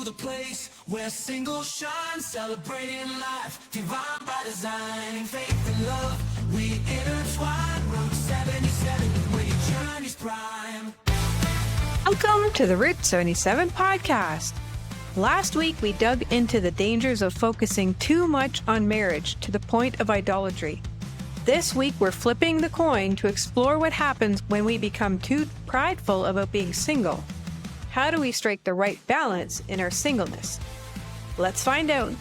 the place where singles shine, celebrating life, divine by design. Faith and love, we intertwine. Route 77, where your journey's prime. Welcome to the Route 77 podcast. Last week, we dug into the dangers of focusing too much on marriage to the point of idolatry. This week, we're flipping the coin to explore what happens when we become too prideful about being single. How do we strike the right balance in our singleness? Let's find out.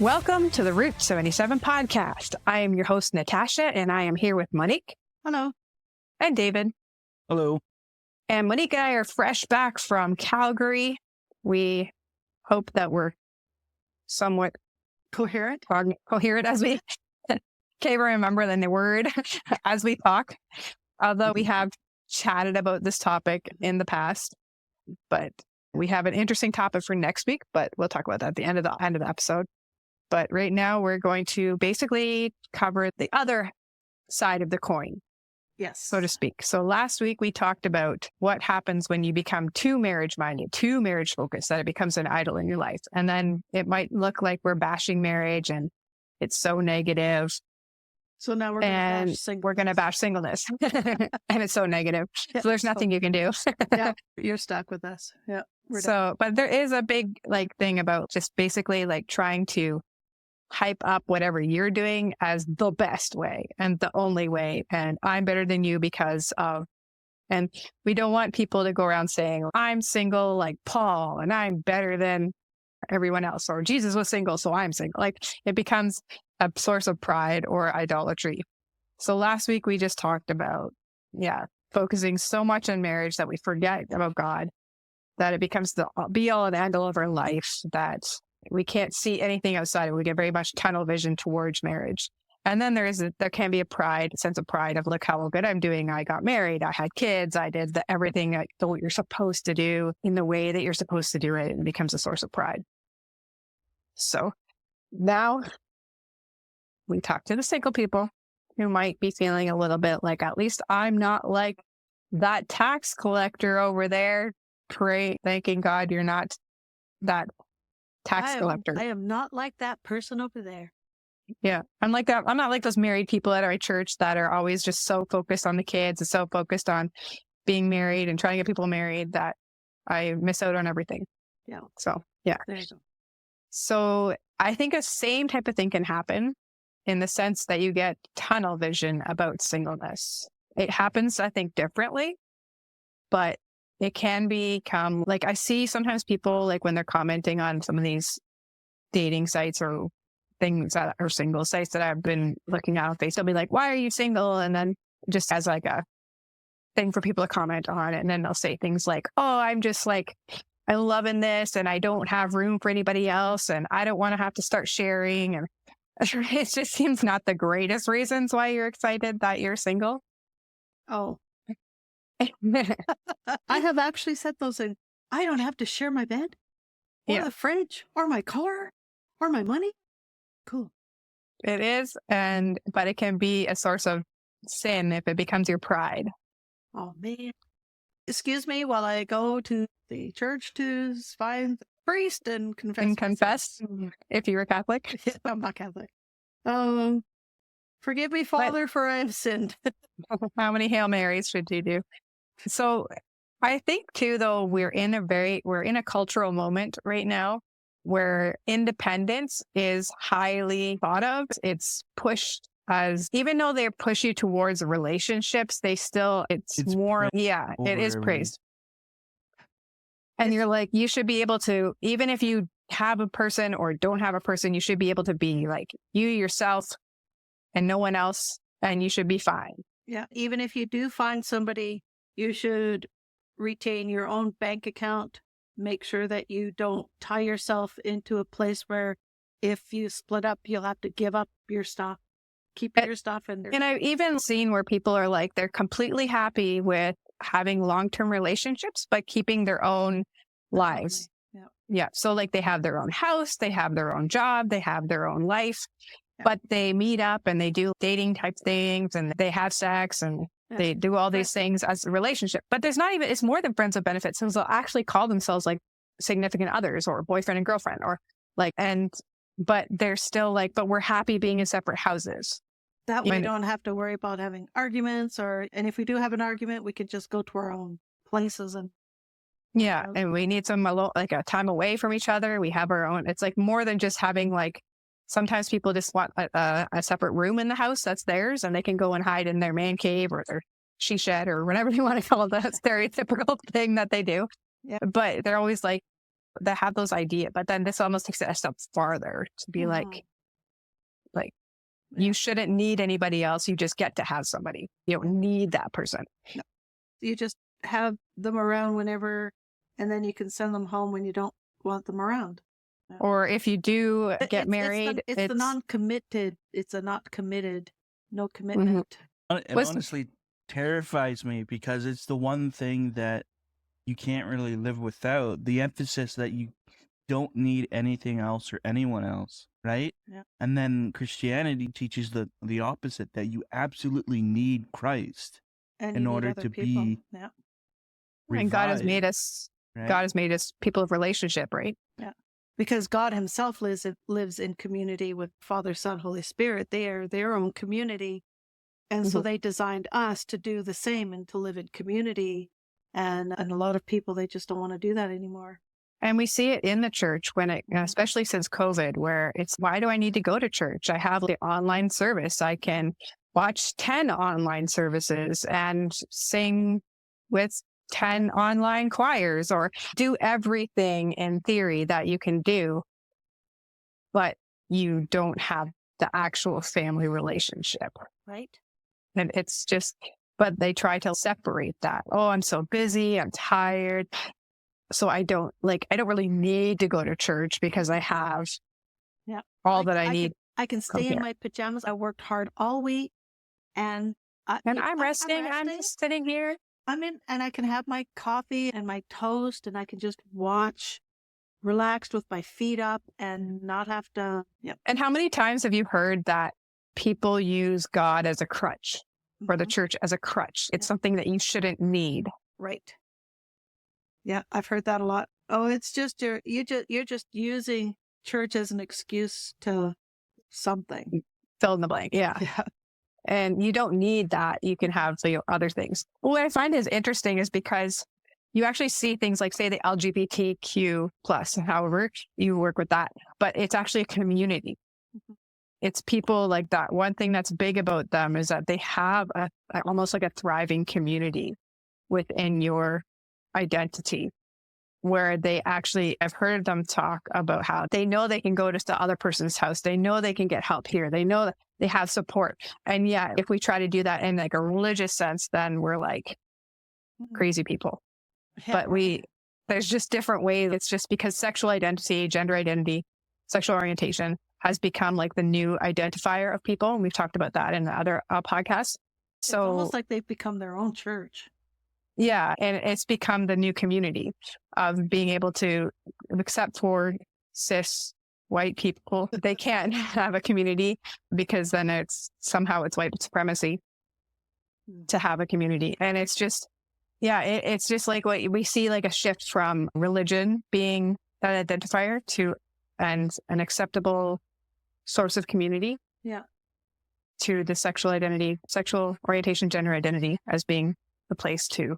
Welcome to the Route 77 podcast. I am your host, Natasha, and I am here with Monique. Hello. And David. Hello. And Monique and I are fresh back from Calgary. We hope that we're somewhat Coherent as we can't remember the word as we talk. Although we have chatted about this topic in the past, but we have an interesting topic for next week, but we'll talk about that at the end of the episode. But right now we're going to basically cover the other side of the coin. Yes. So to speak. So last week we talked about what happens when you become too marriage-minded, too marriage-focused, that it becomes an idol in your life. And then it might look like we're bashing marriage and it's so negative. So now we're going to bash singleness. And it's so negative. Yeah, so there's nothing you can do. Yeah, you're stuck with us. Yeah. But there is a big thing about just basically trying to hype up whatever you're doing as the best way and the only way. And I'm better than you because of, and we don't want people to go around saying, I'm single like Paul and I'm better than everyone else, or Jesus was single, so I'm single. It becomes a source of pride or idolatry. So last week we just talked about, focusing so much on marriage that we forget about God, that it becomes the be all and end all of our life, that we can't see anything outside of it. We get very much tunnel vision towards marriage. And then there can be a sense of pride of, look how good I'm doing. I got married. I had kids. I did everything that you're supposed to do in the way that you're supposed to do it. And it becomes a source of pride. So now we talk to the single people who might be feeling a little bit like, at least I'm not like that tax collector over there. Thanking God you're not that tax collector. I am not like that person over there. Yeah, I'm like that. I'm not like those married people at our church that are always just so focused on the kids and so focused on being married and trying to get people married that I miss out on everything. Yeah. So, yeah. There you go. So I think a same type of thing can happen in the sense that you get tunnel vision about singleness. It happens, I think, differently, but it can become I see sometimes people when they're commenting on some of these dating sites or things that are single sites that I've been looking at on Facebook, they'll be like, why are you single? And then just as a thing for people to comment on it. And then they'll say things like, oh, I'm just I'm loving this and I don't have room for anybody else. And I don't want to have to start sharing. And it just seems not the greatest reasons why you're excited that you're single. Oh, I have actually said those things. I don't have to share my bed or the fridge or my car or my money. Cool. It is. But it can be a source of sin if it becomes your pride. Oh, man. Excuse me while I go to the church to find the priest and confess. And confess if you were Catholic. I'm not Catholic. Forgive me, Father, for I have sinned. How many Hail Marys should you do? So I think too, though, we're in a cultural moment right now where independence is highly thought of. It's pushed as, even though they push you towards relationships, it's more, it is praised. And you're you should be able to, even if you have a person or don't have a person, you should be able to be you yourself and no one else, and you should be fine. Yeah. Even if you do find somebody, you should retain your own bank account. Make sure that you don't tie yourself into a place where if you split up, you'll have to give up your stuff. Keep your stuff in there. And I've even seen where people are they're completely happy with having long-term relationships, but keeping their own lives. Yeah. Yeah. So they have their own house, they have their own job, they have their own life, but they meet up and they do dating type things and they have sex and they do all these things as a relationship. But there's not even, it's more than friends with benefits. So they'll actually call themselves significant others or boyfriend and girlfriend or like, but they're still like, but we're happy being in separate houses. That way we When- don't have to worry about having arguments and if we do have an argument, we can just go to our own places and Yeah. And we need some like a time away from each other. We have our own, it's like more than just having like, sometimes people just want a separate room in the house that's theirs and they can go and hide in their man cave or their she shed or whatever you want to call that stereotypical thing that they do. Yeah. But they're always like, they have those ideas, but then this almost takes it a step farther to be like, you shouldn't need anybody else. You just get to have somebody. You don't need that person. No. You just have them around whenever, and then you can send them home when you don't want them around. No. Or if you do get married, it's the non-committed. It's a not committed, no commitment. It honestly terrifies me because it's the one thing that you can't really live without. The emphasis that you don't need anything else or anyone else, right? Yeah. And then Christianity teaches the opposite, that you absolutely need Christ And in you need order other to people. be Yeah. and God has revived, made us, right? God has made us people of relationship, right? Yeah. Because God himself lives in community with Father, Son, Holy Spirit. They are their own community. And so they designed us to do the same and to live in community. And a lot of people, they just don't want to do that anymore. And we see it in the church when it, especially since COVID, where it's, why do I need to go to church? I have the online service. I can watch 10 online services and sing with 10 online choirs or do everything in theory that you can do, but you don't have the actual family relationship. Right. And it's just, but they try to separate that. Oh, I'm so busy. I'm tired. So I don't really need to go to church because I have all that I need. I can stay in my pajamas. I worked hard all week and I'm resting. I'm just sitting here. and I can have my coffee and my toast and I can just watch relaxed with my feet up and not have to. Yep. And how many times have you heard that people use God as a crutch or the church as a crutch? It's something that you shouldn't need. Right. Yeah, I've heard that a lot. Oh, it's just you're just using church as an excuse to something. Fill in the blank. Yeah. And you don't need that. You can have other things. What I find is interesting is because you actually see things like, say, the LGBTQ plus, however you work with that, but it's actually a community. It's people like that. One thing that's big about them is that they have almost like a thriving community within your identity, where they actually, I've heard them talk about how they know they can go to the other person's house. They know they can get help here. They know that they have support. And yeah, if we try to do that in like a religious sense, then we're like crazy people. Yeah. But there's just different ways. It's just because sexual identity, gender identity, sexual orientation has become like the new identifier of people. And we've talked about that in the other podcasts. It's So almost like they've become their own church. yeah, and it's become the new community of being able to, except for cis white people, they can't have a community because then it's white supremacy to have a community. And it's just, it's just like what we see, like a shift from religion being that identifier to and an acceptable source of community. Yeah. To the sexual identity, sexual orientation, gender identity as being the place to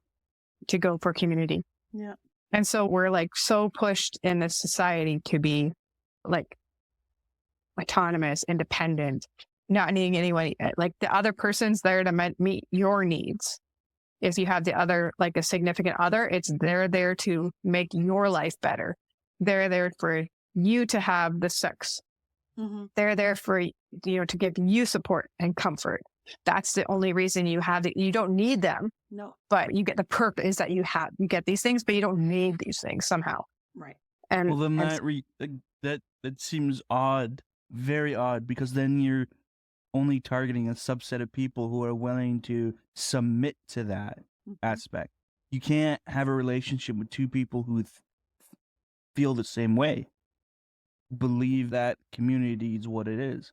go for community. Yeah. And so we're like so pushed in this society to be like autonomous, independent, not needing anyone, like the other person's there to meet your needs. If you have the other, like a significant other, they're there to make your life better. They're there for you to have the sex. They're there for, to give you support and comfort. That's the only reason you have it. You don't need them. No. But you get the purpose that you get these things, but you don't need these things somehow. Right. And Well, then that seems odd, very odd, because then you're only targeting a subset of people who are willing to submit to that aspect. You can't have a relationship with two people who feel the same way, believe that community is what it is.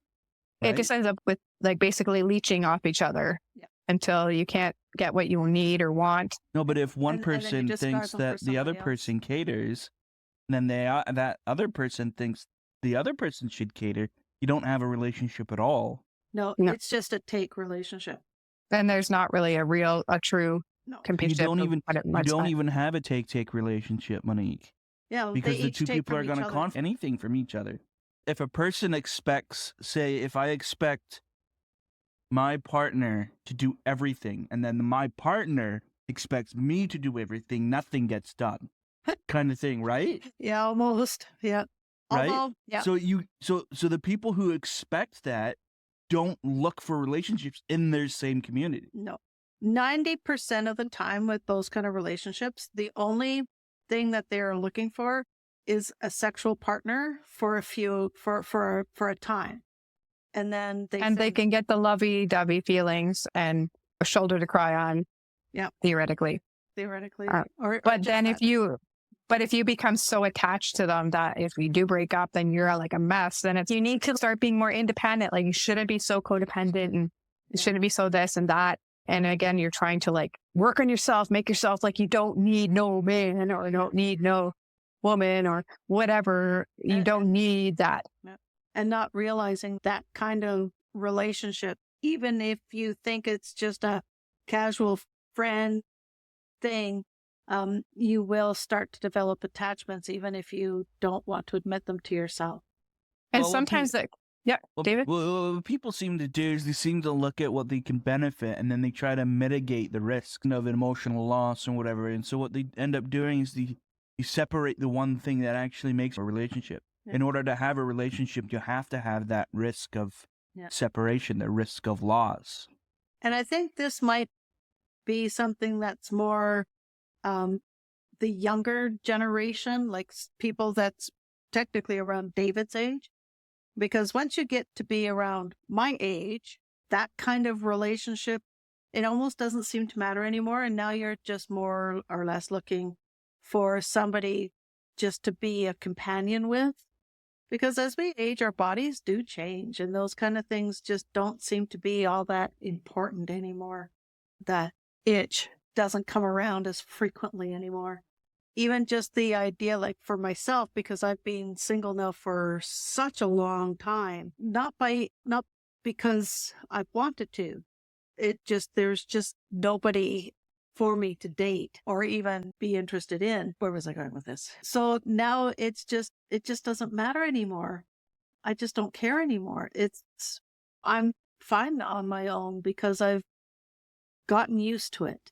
Right? It just ends up with like basically leeching off each other until you can't get what you need or want. No, but if one And then you person discard thinks them that for the other somebody else. person caters, then that other person thinks the other person should cater, you don't have a relationship at all. No, No. it's just a take relationship. Then there's not really a true No. You companionship. don't of even what it you looks don't like. even have a take relationship, Monique, Yeah, because they the each two take people are from going each to other. conflict anything from each other. If a person expects, say, if I expect my partner to do everything, and then my partner expects me to do everything, nothing gets done, kind of thing, right? Yeah, almost. Yeah. Right? Although, yeah. So the people who expect that don't look for relationships in their same community. No. 90% of the time with those kind of relationships, the only thing that they're looking for is a sexual partner for a time. And then they And they can get the lovey-dovey feelings and a shoulder to cry on. Yep. Theoretically. theoretically But then if you become so attached to them that if we do break up, then you're like a mess, then you need to start being more independent. Like you shouldn't be so codependent and it shouldn't be so this and that. And again, you're trying to like work on yourself, make yourself like you don't need no man or don't need no woman or whatever. You don't need that. and not realizing that kind of relationship, even if you think it's just a casual friend thing, you will start to develop attachments, even if you don't want to admit them to yourself. And Well, what sometimes David? What people seem to do is they seem to look at what they can benefit, and then they try to mitigate the risk of emotional loss and whatever. And so what they end up doing is you separate the one thing that actually makes a relationship. Yeah. In order to have a relationship, you have to have that risk of Yeah. separation, the risk of loss. And I think this might be something that's more the younger generation, like people that's technically around David's age. Because once you get to be around my age, that kind of relationship, it almost doesn't seem to matter anymore. And now you're just more or less looking for somebody just to be a companion with. Because as we age, our bodies do change, and those kind of things just don't seem to be all that important anymore. That itch doesn't come around as frequently anymore. Even just the idea, like for myself, because I've been single now for such a long time, not because I've wanted to. There's just nobody for me to date or even be interested in. Where was I going with this? So now it just doesn't matter anymore. I just don't care anymore. I'm fine on my own because I've gotten used to it.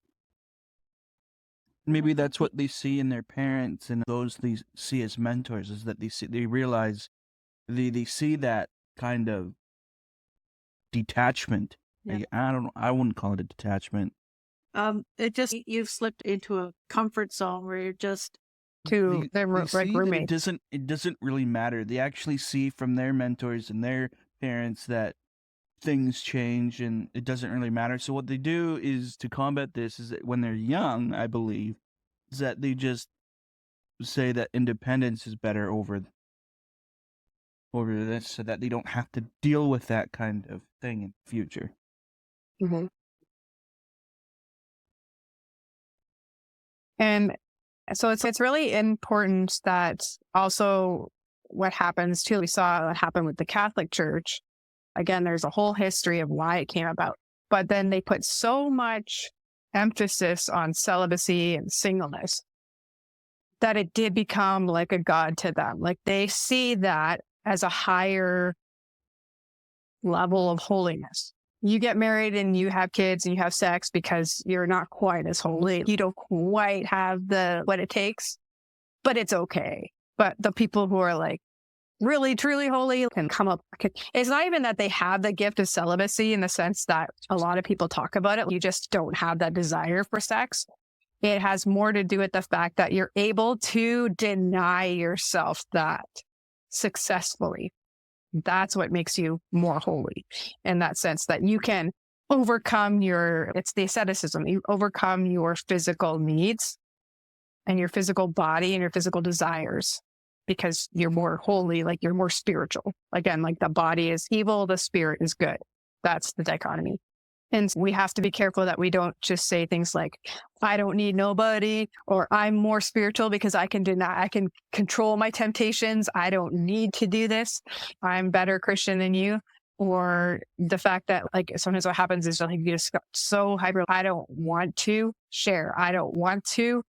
Maybe that's what they see in their parents and those they see as mentors, is that they realize they see that kind of detachment. Yeah. Like, I wouldn't call it a detachment. You've slipped into a comfort zone where you're just To their They like see that roommates. it doesn't really matter. They actually see from their mentors and their parents that things change and it doesn't really matter. So what they do is to combat this is that when they're young, I believe, is that they just say that independence is better over this, so that they don't have to deal with that kind of thing in the future. Mhm. And so it's really important that also what happens too, we saw what happened with the Catholic Church. Again, there's a whole history of why it came about, but then they put so much emphasis on celibacy and singleness that it did become like a god to them. Like they see that as a higher level of holiness. You get married and you have kids and you have sex because you're not quite as holy. You don't quite have what it takes, but it's okay. But the people who are like really, truly holy can come up. It's not even that they have the gift of celibacy in the sense that a lot of people talk about it. You just don't have that desire for sex. It has more to do with the fact that you're able to deny yourself that successfully. That's what makes you more holy in that sense, that you can overcome it's the asceticism. You overcome your physical needs and your physical body and your physical desires because you're more holy, like you're more spiritual. Again, like the body is evil, the spirit is good. That's the dichotomy. And we have to be careful that we don't just say things like, I don't need nobody, or I'm more spiritual because I can control my temptations. I don't need to do this. I'm better Christian than you. Or the fact that like sometimes what happens is like you just got so hyper. I don't want to share. I don't want to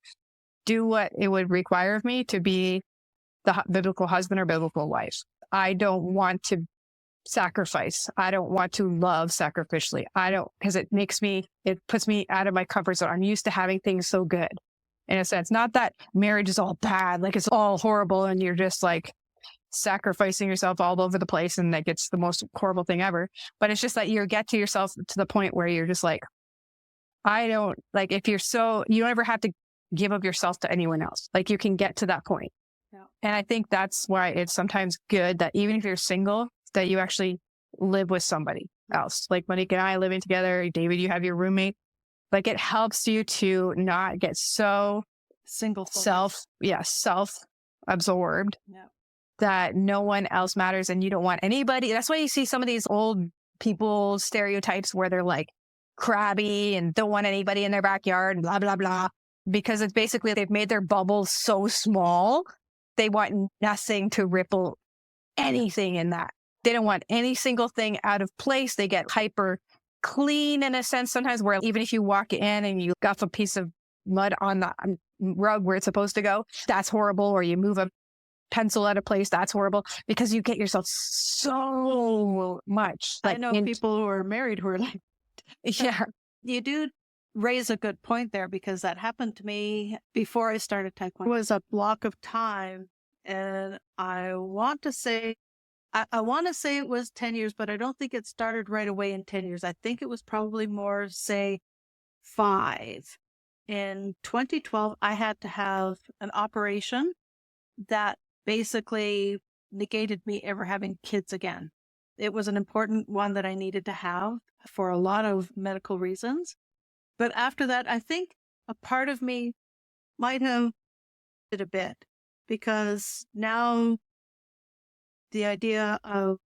do what it would require of me to be the biblical husband or biblical wife. I don't want to sacrifice. I don't want to love sacrificially. Because it puts me out of my comfort zone. I'm used to having things so good in a sense. Not that marriage is all bad, like it's all horrible and you're just like sacrificing yourself all over the place and like it's the most horrible thing ever. But it's just that you get to yourself to the point where you're just like, I don't like if you're so, you don't ever have to give of yourself to anyone else. Like you can get to that point. Yeah. And I think that's why it's sometimes good that even if you're single, that you actually live with somebody else. Like Monique and I living together, David, you have your roommate. Like it helps you to not get so self-absorbed that no one else matters and you don't want anybody. That's why you see some of these old people stereotypes where they're like crabby and don't want anybody in their backyard, blah, blah, blah. Because it's basically they've made their bubble so small, they want nothing to ripple anything in that. They don't want any single thing out of place. They get hyper clean in a sense sometimes where even if you walk in and you got a piece of mud on the rug where it's supposed to go, that's horrible. Or you move a pencil out of place, that's horrible because you get yourself so much. Like, I know people who are married who are like, yeah, you do raise a good point there because that happened to me before I started Taekwondo. It was a block of time and I want to say it was 10 years, but I don't think it started right away in 10 years. I think it was probably more, say, 5. In 2012, I had to have an operation that basically negated me ever having kids again. It was an important one that I needed to have for a lot of medical reasons. But after that, I think a part of me might have did a bit because now the idea of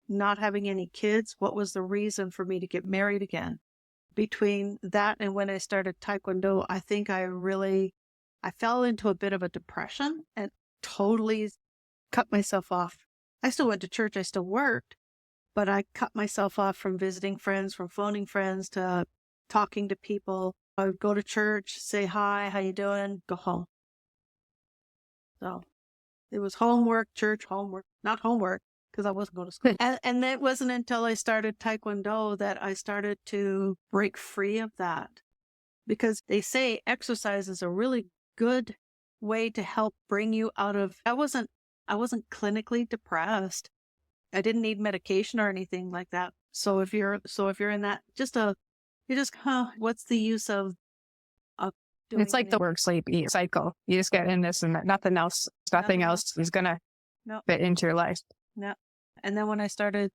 not having any kids, what was the reason for me to get married again? Between that and when I started Taekwondo, I think I fell into a bit of a depression and totally cut myself off. I still went to church, I still worked, but I cut myself off from visiting friends, from phoning friends to talking to people. I would go to church, say hi, how you doing, go home. So it was homework, church, homework, not homework, because I wasn't going to school. And it wasn't until I started Taekwondo that I started to break free of that. Because they say exercise is a really good way to help bring you out of, I wasn't clinically depressed. I didn't need medication or anything like that. So if you're in that, what's the use of doing it's like the work, sleep, eat cycle. You just get in this and nothing else is going to fit into your life. No. And then when I started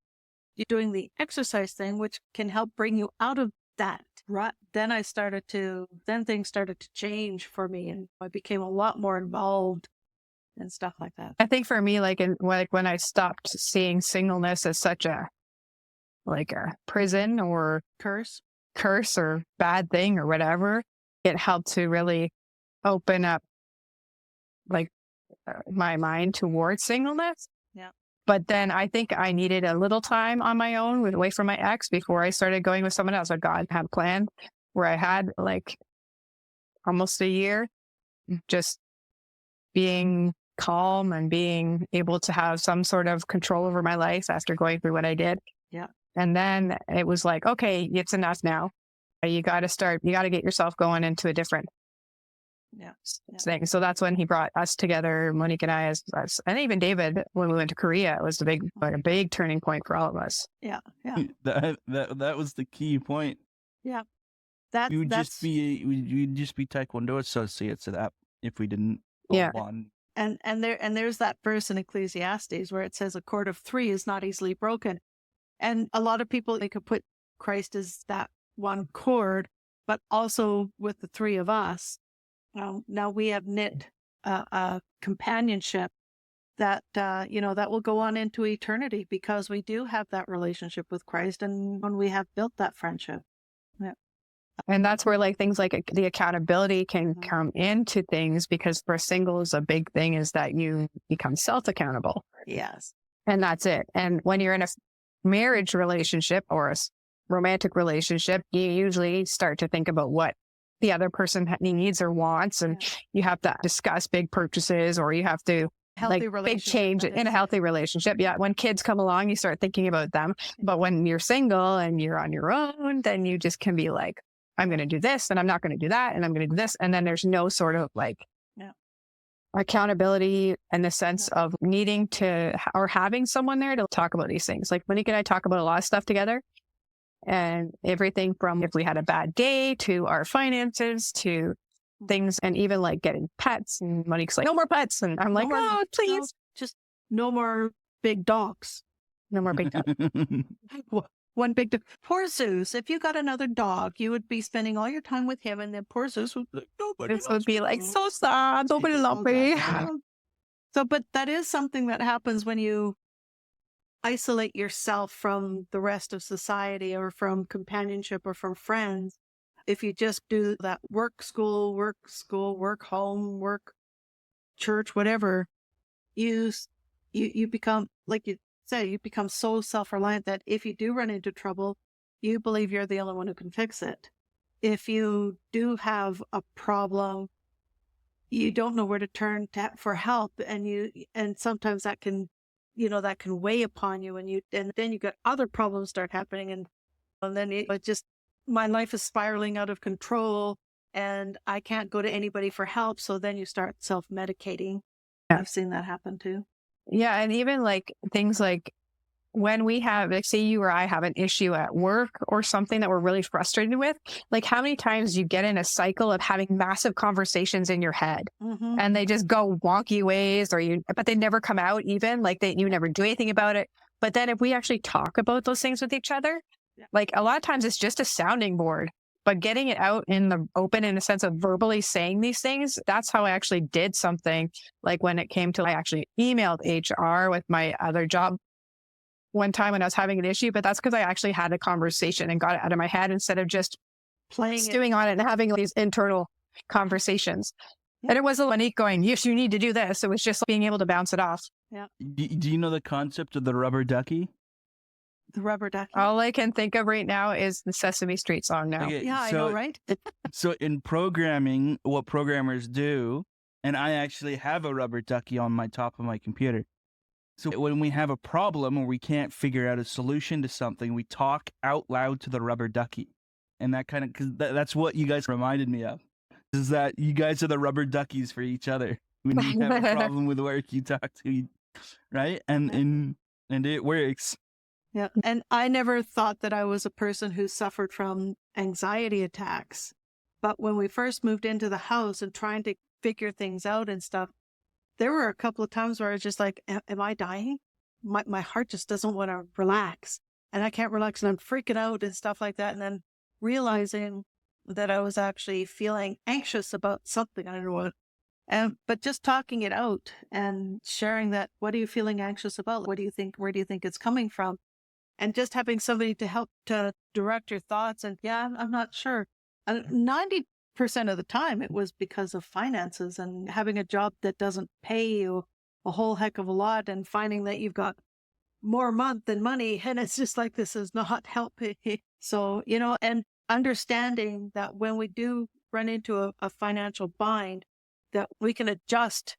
doing the exercise thing, which can help bring you out of that rut, then things started to change for me and I became a lot more involved and stuff like that. I think for me, when I stopped seeing singleness as such a prison or curse or bad thing or whatever, it helped to really open up my mind towards singleness. Yeah. But then I think I needed a little time on my own away from my ex before I started going with someone else. God had a plan where I had almost a year just being calm and being able to have some sort of control over my life after going through what I did. Yeah. And then it was like, okay, it's enough now. You got to get yourself going into a different thing. So that's when he brought us together, Monique and I, as and even David, when we went to Korea, it was a big turning point for all of us. Yeah. Yeah. That was the key point. Yeah. We'd just be Taekwondo associates of that if we didn't go on. And there's that verse in Ecclesiastes where it says a cord of 3 is not easily broken. And a lot of people, they could put Christ as that one cord, but also with the 3 of us. Now we have knit a companionship that, that will go on into eternity because we do have that relationship with Christ and when we have built that friendship. Yeah. And that's where like things like the accountability can come into things, because for singles, a big thing is that you become self-accountable. Yes. And that's it. And when you're in a marriage relationship or a romantic relationship, you usually start to think about what the other person needs or wants. And you have to discuss big purchases, or you have to Healthy like big change in a healthy relationship. Yeah. When kids come along, you start thinking about them. But when you're single and you're on your own, then you just can be like, I'm going to do this and I'm not going to do that. And I'm going to do this. And then there's no sort of like accountability in the sense of needing to or having someone there to talk about these things. Like Monique and I talk about a lot of stuff together, and everything from if we had a bad day to our finances to things, and even like getting pets. And Monique's like, no more pets. And I'm like, oh, please. Just no more big dogs. No more big dogs. One big dog. Poor Zeus. If you got another dog, you would be spending all your time with him, and then poor Zeus would be like, nobody This would be like, so sad. Nobody loves me. So, but that is something that happens when you isolate yourself from the rest of society, or from companionship, or from friends. If you just do that work, school, work, home, work, church, whatever, you become, like you say, you become so self-reliant that if you do run into trouble, you believe you're the only one who can fix it. If you do have a problem, you don't know where to turn for help, and sometimes that can, that can weigh upon you, and then you got other problems start happening, and then it just, my life is spiraling out of control, and I can't go to anybody for help. So then you start self-medicating. Yeah. I've seen that happen too. Yeah. And even like things like when we have, like, say you or I have an issue at work or something that we're really frustrated with, like how many times you get in a cycle of having massive conversations in your head, and they just go wonky ways, but they never come out even, like you never do anything about it. But then if we actually talk about those things with each other, like a lot of times it's just a sounding board, but getting it out in the open in a sense of verbally saying these things, that's how I actually did something. Like when it came to, I actually emailed HR with my other job one time when I was having an issue, but that's because I actually had a conversation and got it out of my head instead of just stewing on it and having these internal conversations. And it wasn't Monique going, yes, you need to do this. It was just being able to bounce it off. Yeah. Do you know the concept of the rubber ducky? The rubber ducky. All I can think of right now is the Sesame Street song now. Okay, yeah, I know, right? So in programming, what programmers do, and I actually have a rubber ducky on my top of my computer. So when we have a problem or we can't figure out a solution to something, we talk out loud to the rubber ducky. And that kind of, because that's what you guys reminded me of, is that you guys are the rubber duckies for each other. When you have a problem with work, you talk to, right? And it works. Yeah. And I never thought that I was a person who suffered from anxiety attacks. But when we first moved into the house and trying to figure things out and stuff, there were a couple of times where I was just like, am I dying? My heart just doesn't want to relax, and I can't relax, and I'm freaking out and stuff like that. And then realizing that I was actually feeling anxious about something. I don't know what. But just talking it out and sharing that, what are you feeling anxious about? What do you think? Where do you think it's coming from? And just having somebody to help to direct your thoughts. And I'm not sure. And 90% of the time, it was because of finances and having a job that doesn't pay you a whole heck of a lot, and finding that you've got more month than money. And it's just like, this is not helping. So, and understanding that when we do run into a financial bind, that we can adjust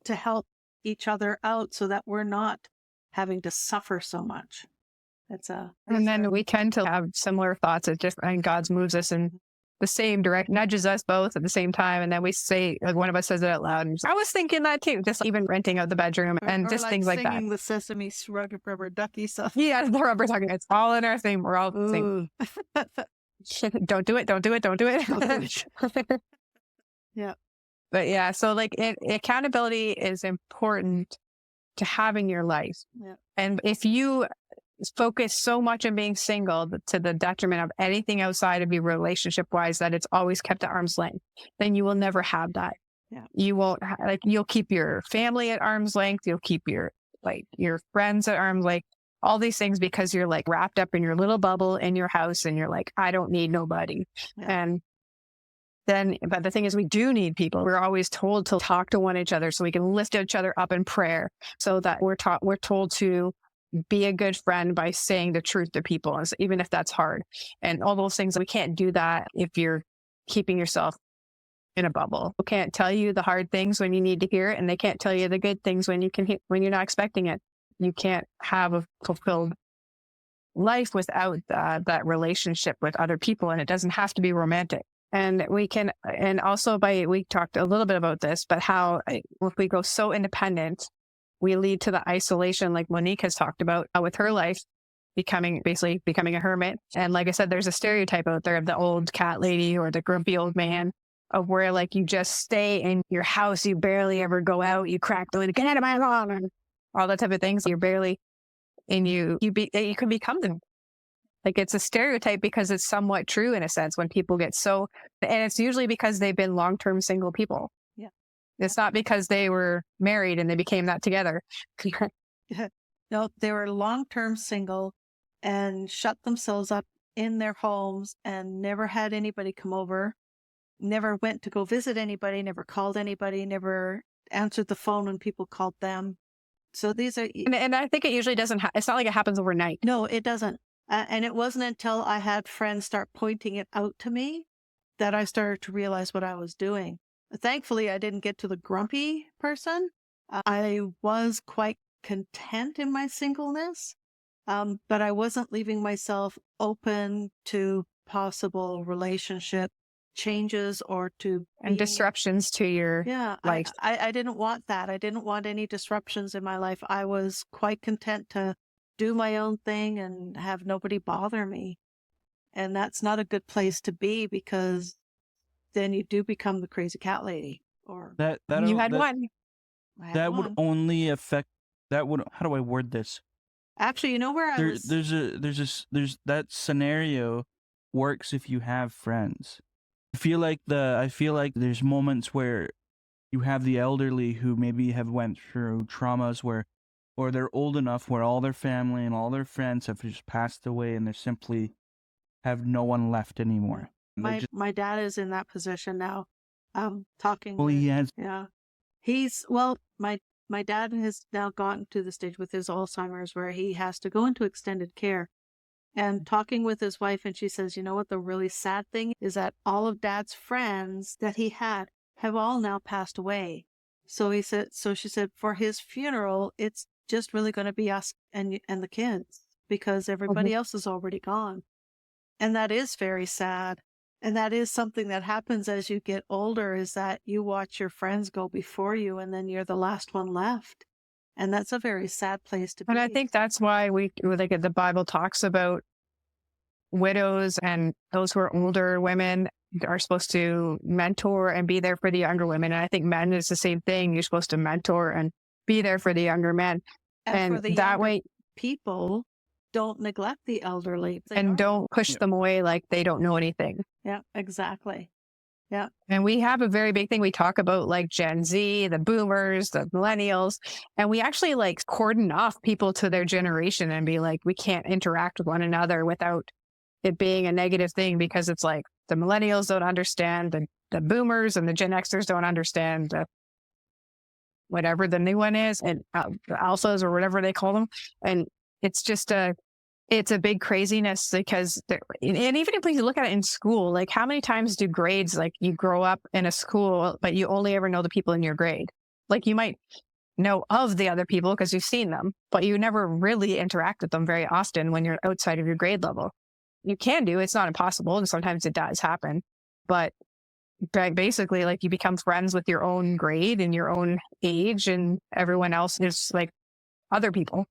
to help each other out so that we're not having to suffer so much. And then we tend to have similar thoughts. And God moves us in the same direction, nudges us both at the same time. And then we say, like one of us says it out loud. And I was thinking that too, just even renting out the bedroom and just like things like that. Singing the Sesame rubber ducky stuff. Yeah, the rubber ducky. It's all in our thing. We're all the same. Don't do it. Don't do it. Don't do it. Yeah. But yeah, so like accountability is important to have in your life. Yeah. And if you focus so much on being single to the detriment of anything outside of you relationship wise, that it's always kept at arm's length, then you will never have that. Yeah. You won't you'll keep your family at arm's length. You'll keep your friends at arm's length. all these things because you're like wrapped up in your little bubble in your house and you're like, I don't need nobody. Yeah. But the thing is, we do need people. We're always told to talk to one each other so we can lift each other up in prayer, so that we're told to be a good friend by saying the truth to people, even if that's hard. And all those things, we can't do that if you're keeping yourself in a bubble. People can't tell you the hard things when you need to hear it, and they can't tell you the good things when when you're not expecting it. You can't have a fulfilled life without that relationship with other people, and it doesn't have to be romantic. And we talked a little bit about this, but how if we go so independent, we lead to the isolation, like Monique has talked about with her life, becoming a hermit. And like I said, there's a stereotype out there of the old cat lady or the grumpy old man, of where like you just stay in your house, you barely ever go out, you crack the window, get out of my lawn, and all that type of things. You're barely, and you can become them. Like, it's a stereotype because it's somewhat true in a sense when people get so, and it's usually because they've been long-term single people. Yeah. It's not because they were married and they became that together. No, they were long-term single and shut themselves up in their homes and never had anybody come over, never went to go visit anybody, never called anybody, never answered the phone when people called them. So these are... And I think it usually doesn't, it's not like it happens overnight. No, it doesn't. And it wasn't until I had friends start pointing it out to me that I started to realize what I was doing. Thankfully, I didn't get to the grumpy person. I was quite content in my singleness, but I wasn't leaving myself open to possible relationship changes or to and disruptions to your life. I didn't want that. I didn't want any disruptions in my life. I was quite content to do my own thing and have nobody bother me. And that's not a good place to be, because then you do become the crazy cat lady. Or you had one. That would only affect. That would. How do I word this? Actually, you know where I was. There's that scenario works if you have friends. I feel like there's moments where you have the elderly who maybe have went through traumas or they're old enough where all their family and all their friends have just passed away and they simply have no one left anymore. My dad is in that position now. Talking. Well, he has. Yeah. My dad has now gotten to the stage with his Alzheimer's where he has to go into extended care. And talking with his wife, and she says, you know what, the really sad thing is that all of Dad's friends that he had have all now passed away. So she said, for his funeral, it's just really going to be us and the kids, because everybody else is already gone. And that is very sad. And that is something that happens as you get older, is that you watch your friends go before you and then you're the last one left. And that's a very sad place to be. And I think that's why the Bible talks about widows and those who are older women are supposed to mentor and be there for the younger women. And I think men is the same thing. You're supposed to mentor and be there for the younger men. And for the that way, people don't neglect the elderly. And don't push them away like they don't know anything. Yeah, exactly. Yeah. And we have a very big thing. We talk about like Gen Z, the boomers, the millennials, and we actually like cordon off people to their generation and be like, we can't interact with one another without it being a negative thing, because it's like the millennials don't understand, the boomers and the Gen Xers don't understand whatever the new one is, and the alphas or whatever they call them. And it's just it's a big craziness, because and even if you look at it in school, like how many times do grades, like you grow up in a school, but you only ever know the people in your grade. Like you might know of the other people because you've seen them, but you never really interact with them very often when you're outside of your grade level. You can do, it's not impossible, and sometimes it does happen, but basically like you become friends with your own grade and your own age, and everyone else is like other people.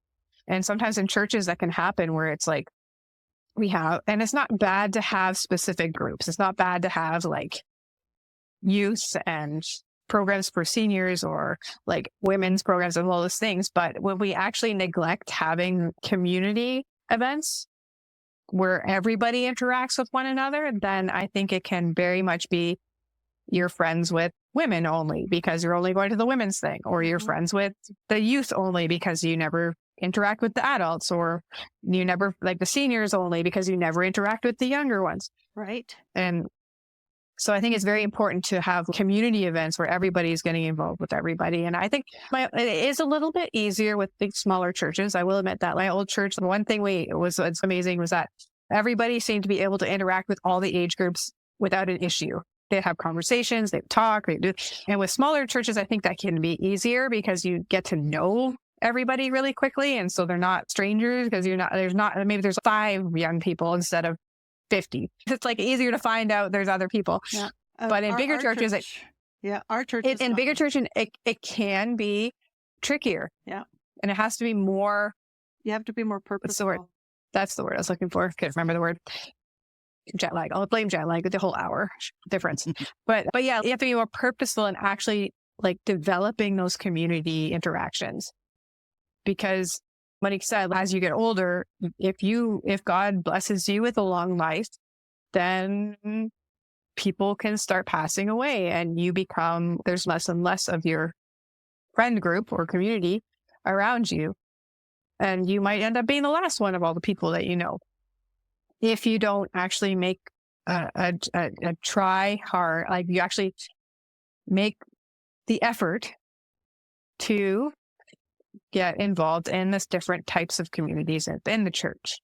And sometimes in churches that can happen where it's like and it's not bad to have specific groups. It's not bad to have like youth and programs for seniors or like women's programs and all those things. But when we actually neglect having community events where everybody interacts with one another, then I think it can very much be you're friends with women only because you're only going to the women's thing, or you're friends with the youth only because you never interact with the adults, or you never like the seniors only because you never interact with the younger ones. Right. And so I think it's very important to have community events where everybody's getting involved with everybody. And I think it is a little bit easier with the smaller churches. I will admit that my old church, the one thing what's amazing was that everybody seemed to be able to interact with all the age groups without an issue. They'd have conversations, they'd talk, they do. And with smaller churches, I think that can be easier because you get to know everybody really quickly. And so they're not strangers because maybe there's 5 young people instead of 50. It's like easier to find out there's other people. Yeah. But in bigger churches, our church in bigger churches, it can be trickier. Yeah. And it has to be more. You have to be more purposeful. What's the word? That's the word I was looking for. Can't remember the word. Jet lag. I'll blame jet lag with the whole hour difference. but yeah, you have to be more purposeful in actually like developing those community interactions. Because like you said, as you get older, if God blesses you with a long life, then people can start passing away and there's less and less of your friend group or community around you. And you might end up being the last one of all the people that you know. If you don't actually make a try hard, like you actually make the effort to get involved in this different types of communities within the church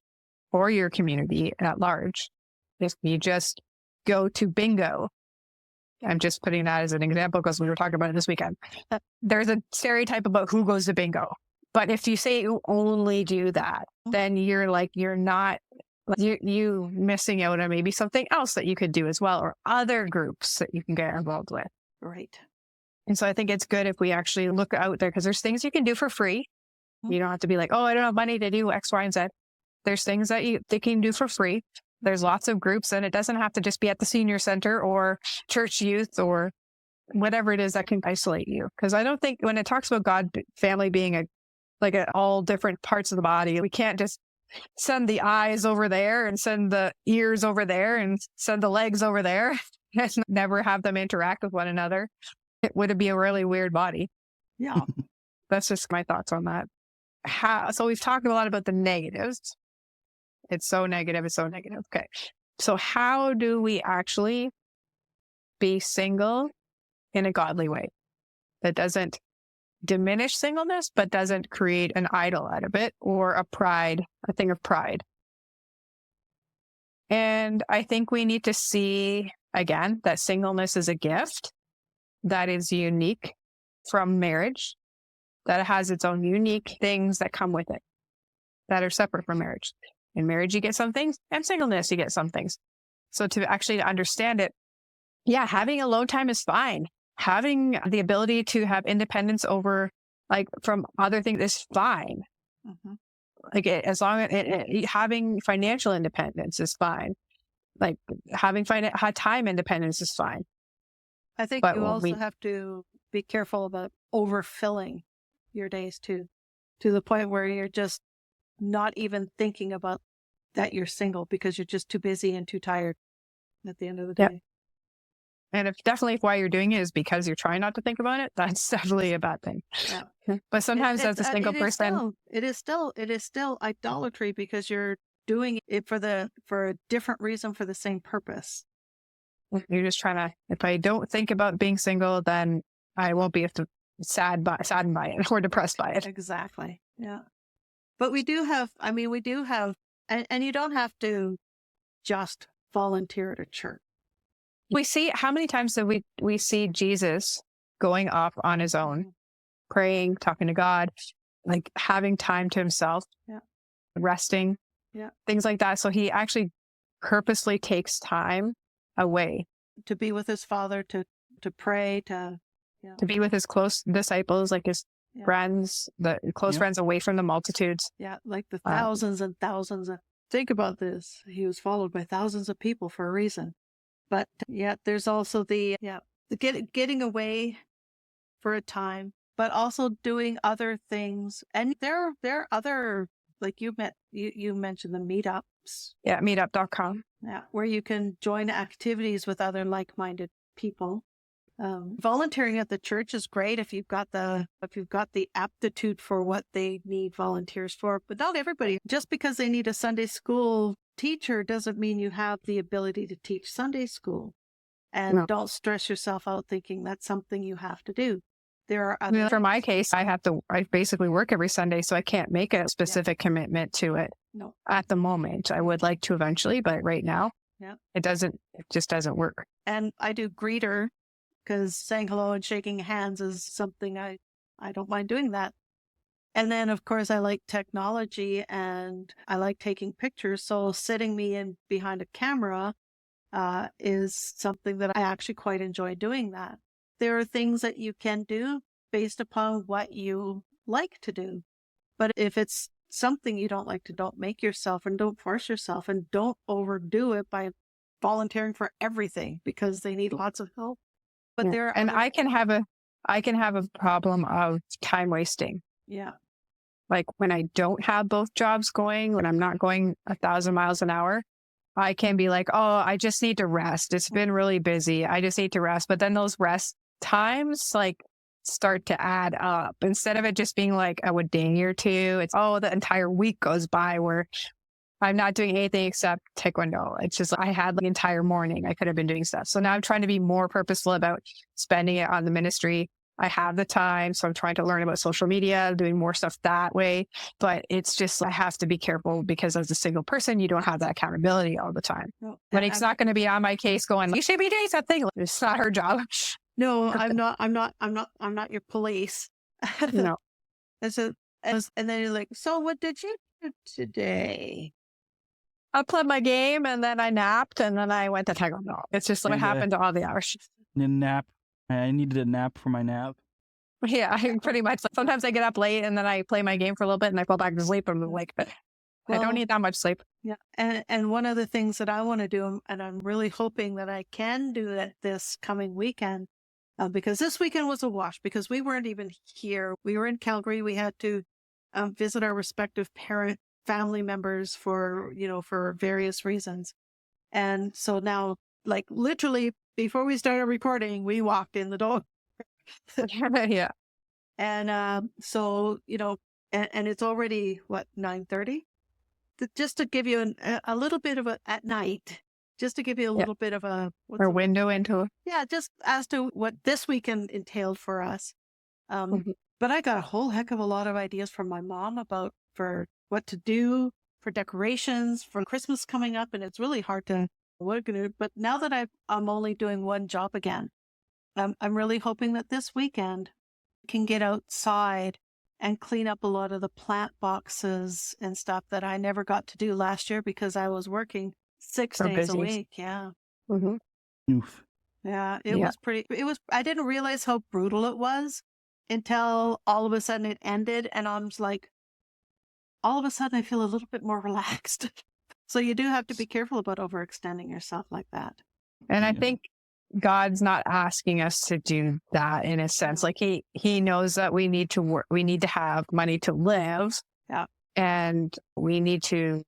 or your community at large. If you just go to bingo, I'm just putting that as an example because we were talking about it this weekend. There's a stereotype about who goes to bingo. But if you say you only do that, then you're not, you missing out on maybe something else that you could do as well, or other groups that you can get involved with. Right. And so I think it's good if we actually look out there because there's things you can do for free. You don't have to be like, oh, I don't have money to do X, Y, and Z. There's things that they can do for free. There's lots of groups, and it doesn't have to just be at the senior center or church youth or whatever it is that can isolate you. Because I don't think when it talks about God, family being at all different parts of the body, we can't just send the eyes over there and send the ears over there and send the legs over there and never have them interact with one another. It would be a really weird body. Yeah. That's just my thoughts on that. So we've talked a lot about the negatives. It's so negative. It's so negative. Okay. So how do we actually be single in a godly way that doesn't diminish singleness, but doesn't create an idol out of it or a thing of pride? And I think we need to see, again, that singleness is a gift that is unique from marriage, that it has its own unique things that come with it that are separate from marriage. In marriage, you get some things, and singleness, you get some things. So to understand it, yeah, having alone time is fine. Having the ability to have independence from other things is fine. Mm-hmm. As long as having financial independence is fine. Like having time independence is fine. I think you also have to be careful about overfilling your days too, to the point where you're just not even thinking about that you're single because you're just too busy and too tired at the end of the day. Yep. And if why you're doing it is because you're trying not to think about it, that's definitely a bad thing. Yeah. But sometimes as a single person, it is still idolatry because you're doing it for a different reason for the same purpose. You're just trying to, if I don't think about being single, then I won't be saddened by it or depressed by it. Exactly. Yeah. But we do have, and you don't have to just volunteer at a church. We see, how many times have we see Jesus going off on his own, praying, talking to God, like having time to himself, resting, things like that. So he actually purposely takes time away to be with his Father, to pray, to be with his close disciples, like his friends, the close friends away from the multitudes. Yeah, like the thousands and thousands. Think about this. He was followed by thousands of people for a reason. But there's also the getting away for a time, but also doing other things. And there are other, like you mentioned the meetups. Yeah, meetup.com. Yeah, where you can join activities with other like-minded people. Volunteering at the church is great if you've got the aptitude for what they need volunteers for, but not everybody. Just because they need a Sunday school teacher doesn't mean you have the ability to teach Sunday school. And No. don't stress yourself out thinking that's something you have to do. There are I other mean, for my things. case, I basically work every Sunday, so I can't make a specific commitment to it No. at the moment. I would like to eventually, but right now, Yeah. it just doesn't work. And I do greeter because saying hello and shaking hands is something I don't mind doing that. And then, of course, I like technology and I like taking pictures. So sitting me in behind a camera is something that I actually quite enjoy doing that. There are things that you can do based upon what you like to do. But if it's something you don't like to, don't make yourself and don't force yourself and don't overdo it by volunteering for everything because they need lots of help. But Yeah. there are And other- I can have a problem of time wasting. yeah. Like when I don't have both jobs going, when I'm not going 1,000 miles an hour, I can be like, oh, I just need to rest. It's been really busy. I just need to rest. But then those rest times like start to add up. Instead of it just being like a day or two, it's, oh, the entire week goes by where I'm not doing anything except taekwondo. It's just, I had the entire morning. I could have been doing stuff. So now I'm trying to be more purposeful about spending it on the ministry. I have the time. So I'm trying to learn about social media, doing more stuff that way. But it's just, I have to be careful because as a single person, you don't have that accountability all the time. No, But it's not going to be on my case going, you should be doing something. It's not her job. No, I'm not your police. No. And then you're like, so what did you do today? I played my game and then I napped and then I went to taekwondo. It's just like what happened to all the hours. A nap. I needed a nap for my nap. Yeah, I pretty much. Sometimes I get up late and then I play my game for a little bit and I fall back to sleep and I'm like, I don't need that much sleep. Yeah. And one of the things that I want to do, and I'm really hoping that I can do that this coming weekend, because this weekend was a wash because we weren't even here. We were in Calgary. We had to visit our respective family members for various reasons. And so now, like literally before we started recording, we walked in the door. Yeah. And so, and it's already, 9:30? Just to give you a little bit of at night, just to give you a little bit of Or window into. Yeah, just as to what this weekend entailed for us. But I got a whole heck of a lot of ideas from my mom for what to do for decorations for Christmas coming up. And it's really hard to but now that I'm only doing one job again, I'm really hoping that this weekend I can get outside and clean up a lot of the plant boxes and stuff that I never got to do last year because I was working 6 days a week. Yeah. Mm-hmm. Oof. Yeah. I didn't realize how brutal it was until all of a sudden it ended. And I'm just like, all of a sudden I feel a little bit more relaxed. So you do have to be careful about overextending yourself like that. And I think God's not asking us to do that in a sense. Like he knows that we need to work, we need to have money to live. Yeah. And we need to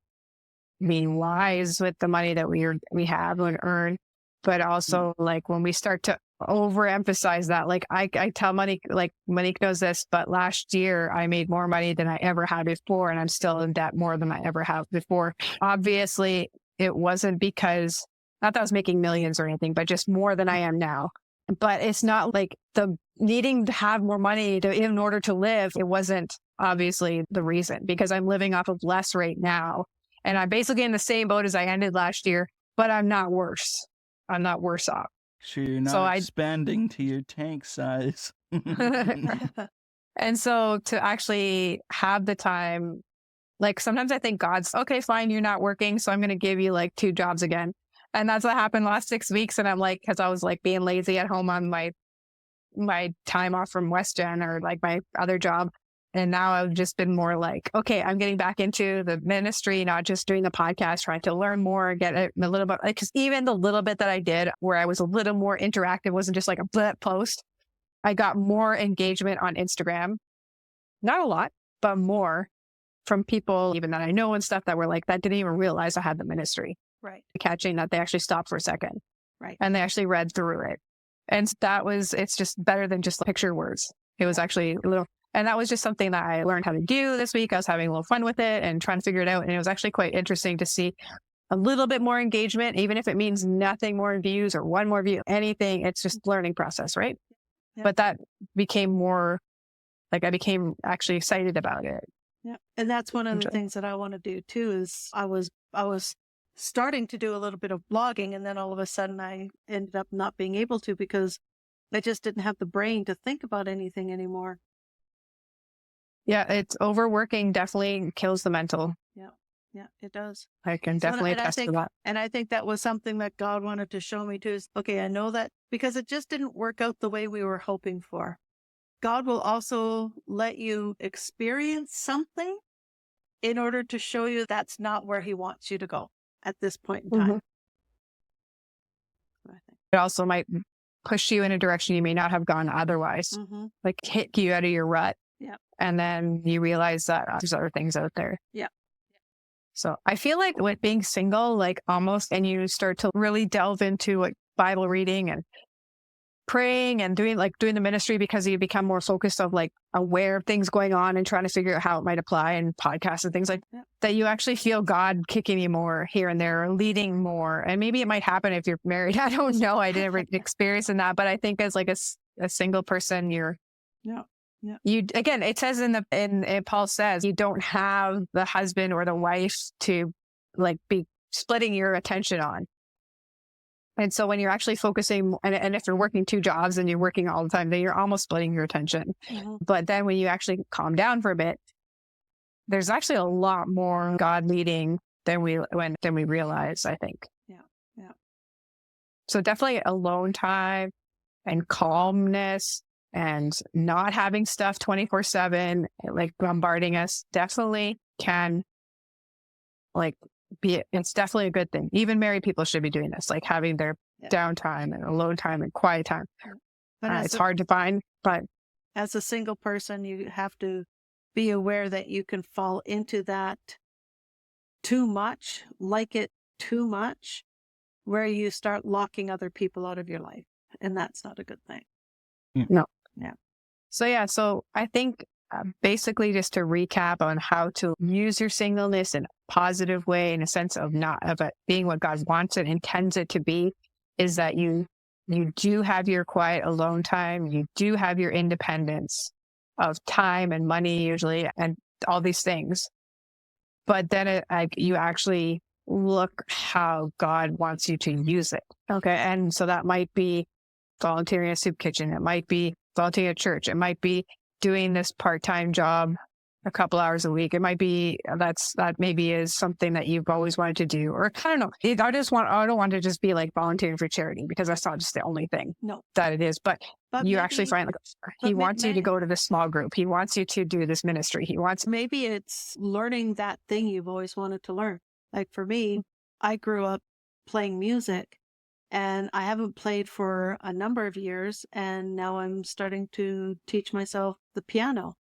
be wise with the money that we have and earn. But also like when we start to overemphasize that, like I tell Monique, like Monique knows this, but last year I made more money than I ever had before. And I'm still in debt more than I ever have before. Obviously it wasn't because, not that I was making millions or anything, but just more than I am now. But it's not like the needing to have more money in order to live. It wasn't obviously the reason because I'm living off of less right now. And I'm basically in the same boat as I ended last year, but I'm not worse. I'm not worse off. So you're not expanding to your tank size. And so to actually have the time, like sometimes I think God's, okay, fine, you're not working. So I'm going to give you like 2 jobs again. And that's what happened last 6 weeks. And I'm like, because I was like being lazy at home on my time off from WestGen or like my other job. And now I've just been more like, okay, I'm getting back into the ministry, not just doing the podcast, trying to learn more, get a little bit, because even the little bit that I did where I was a little more interactive, wasn't just like a blip post. I got more engagement on Instagram. Not a lot, but more from people even that I know and stuff that were like, that didn't even realize I had the ministry. Right. Catching that they actually stopped for a second. Right. And they actually read through it. And it's just better than just picture words. It was actually a little, and that was just something that I learned how to do this week. I was having a little fun with it and trying to figure it out. And it was actually quite interesting to see a little bit more engagement, even if it means nothing more views or one more view, anything. It's just learning process, right? Yeah. But that became more like I became actually excited about it. Yeah. And that's one of the things that I want to do too, is I was starting to do a little bit of blogging, and then all of a sudden I ended up not being able to because I just didn't have the brain to think about anything anymore. Yeah, it's overworking definitely kills the mental. Yeah, it does. I can definitely attest to that. And I think that was something that God wanted to show me too, is, okay, I know that because it just didn't work out the way we were hoping for. God will also let you experience something in order to show you that's not where he wants you to go at this point in time. I think. It also might push you in a direction you may not have gone otherwise, like hit you out of your rut. Yeah. And then you realize that there's other things out there. Yeah. So I feel like with being single, like almost, and you start to really delve into like Bible reading and praying and doing the ministry, because you become more focused of like aware of things going on and trying to figure out how it might apply, and podcasts and things like that. You actually feel God kicking you more here and there, leading more. And maybe it might happen if you're married. I don't know. I didn't experience in that, but I think as like a single person, you're you, again, it says in Paul says you don't have the husband or the wife to like be splitting your attention on. And so when you're actually focusing, and if you're working 2 jobs and you're working all the time, then you're almost splitting your attention. But then when you actually calm down for a bit, there's actually a lot more God leading than we realize, I think. Yeah. So definitely alone time and calmness and not having stuff 24/7, like bombarding us, definitely can like it's definitely a good thing. Even married people should be doing this, like having their downtime and alone time and quiet time. It's hard to find, but as a single person, you have to be aware that you can fall into that too much, like it too much, where you start locking other people out of your life. And that's not a good thing. No. Yeah. So I think basically just to recap on how to use your singleness in a positive way, in a sense of it being what God wants it, intends it to be, is that you do have your quiet alone time. You do have your independence of time and money usually, and all these things. But then you actually look how God wants you to use it. Okay. And so that might be volunteering at a soup kitchen. It might be volunteering at church. It might be doing this part-time job a couple hours a week. It might be that maybe is something that you've always wanted to do, or I don't know. I don't want to just be like volunteering for charity, because that's not just the only thing that it is. But you actually find like he wants you to go to this small group. He wants you to do this ministry. Maybe it's learning that thing you've always wanted to learn. Like for me, I grew up playing music. And I haven't played for a number of years, and now I'm starting to teach myself the piano,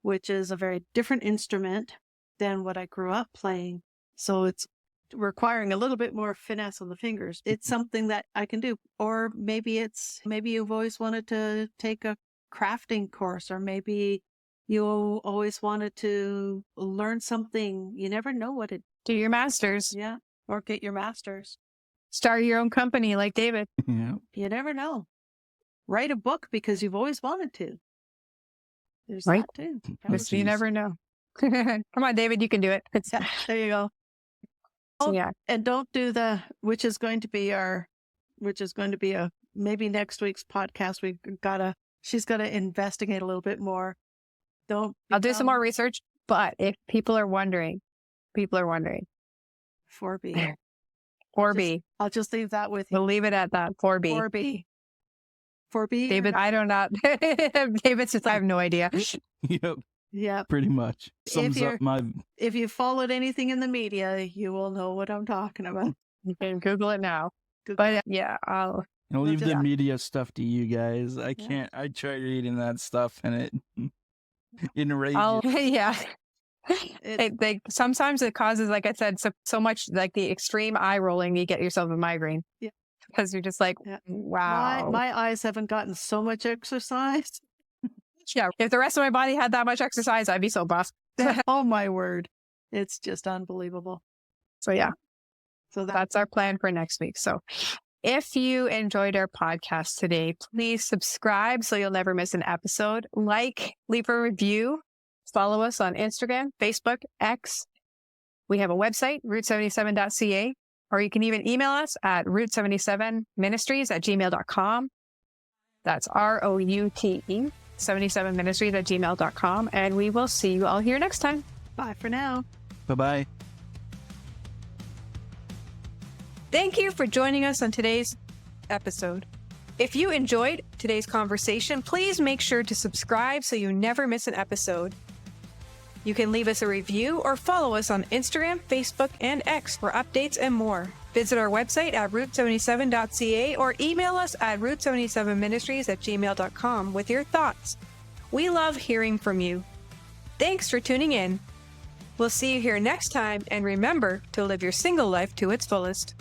which is a very different instrument than what I grew up playing. So it's requiring a little bit more finesse on the fingers. It's something that I can do. Or maybe you've always wanted to take a crafting course, or maybe you always wanted to learn something. You never know what it. Do your master's. Yeah. Or get your master's. Start your own company like David. Yeah. You never know. Write a book because you've always wanted to. There's right? that too. You never know. Come on, David, you can do it. There you go. So, yeah. And don't do which is going to be maybe next week's podcast. She's got to investigate a little bit more. I'll do some more research, but if people are wondering. 4B. 4B. I'll just leave that with you. We'll leave it at that. 4B. 4B. David, I don't know. David says I have no idea. Yep. Yeah. Pretty much. Sums up if you followed anything in the media, you will know what I'm talking about. You can Google it now. But yeah, I'll leave the media stuff to you guys. I can't. I tried reading that stuff and it enrages. Yeah. Sometimes it causes, like I said, so much like the extreme eye rolling. You get yourself a migraine. Yeah. because you're just like, Yeah. wow. My eyes haven't gotten so much exercise. Yeah. If the rest of my body had that much exercise, I'd be so buff. Oh my word. It's just unbelievable. So yeah, So that's our plan for next week. So if you enjoyed our podcast today, please subscribe so you'll never miss an episode. Like, leave a review, follow us on Instagram, Facebook, X. We have a website, route77.ca, or you can even email us at route77ministries@gmail.com. That's ROUTE, 77ministries@gmail.com. And we will see you all here next time. bye for now. Bye-bye. Thank you for joining us on today's episode. If you enjoyed today's conversation, please make sure to subscribe so you never miss an episode. You can leave us a review or follow us on Instagram, Facebook, and X for updates and more. Visit our website at route77.ca or email us at route77ministries@gmail.com with your thoughts. We love hearing from you. Thanks for tuning in. We'll see you here next time, and remember to live your single life to its fullest.